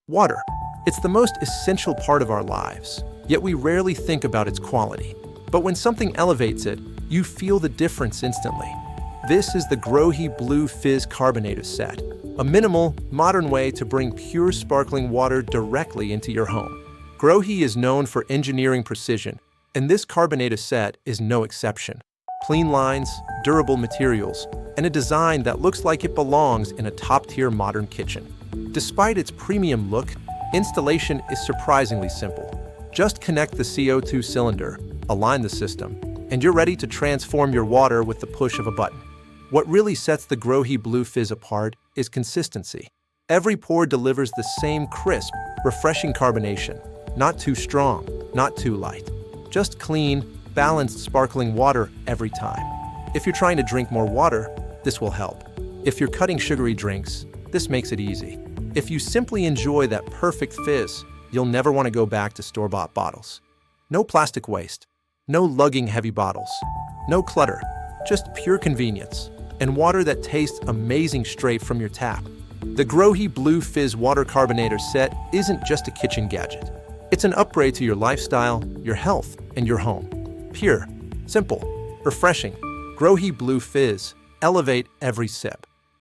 Water. It's the most essential part of our lives, yet we rarely think about its quality. But when something elevates it, you feel the difference instantly. This is the Grohe Blue Fizz Carbonator set, a minimal, modern way to bring pure sparkling water directly into your home. Grohe is known for engineering precision, and this Carbonator set is no exception. Clean lines, durable materials, and a design that looks like it belongs in a top-tier modern kitchen. Despite its premium look, installation is surprisingly simple. Just connect the CO2 cylinder, align the system, and you're ready to transform your water with the push of a button. What really sets the Grohe Blue Fizz apart is consistency. Every pour delivers the same crisp, refreshing carbonation. Not too strong, not too light. Just clean, balanced sparkling water every time. If you're trying to drink more water, this will help. If you're cutting sugary drinks, this makes it easy. If you simply enjoy that perfect fizz, you'll never want to go back to store-bought bottles. No plastic waste, no lugging heavy bottles, no clutter, just pure convenience, and water that tastes amazing straight from your tap. The Grohe Blue Fizz Water Carbonator set isn't just a kitchen gadget. It's an upgrade to your lifestyle, your health, and your home. Pure, simple, refreshing. Grohe Blue Fizz. Elevate every sip.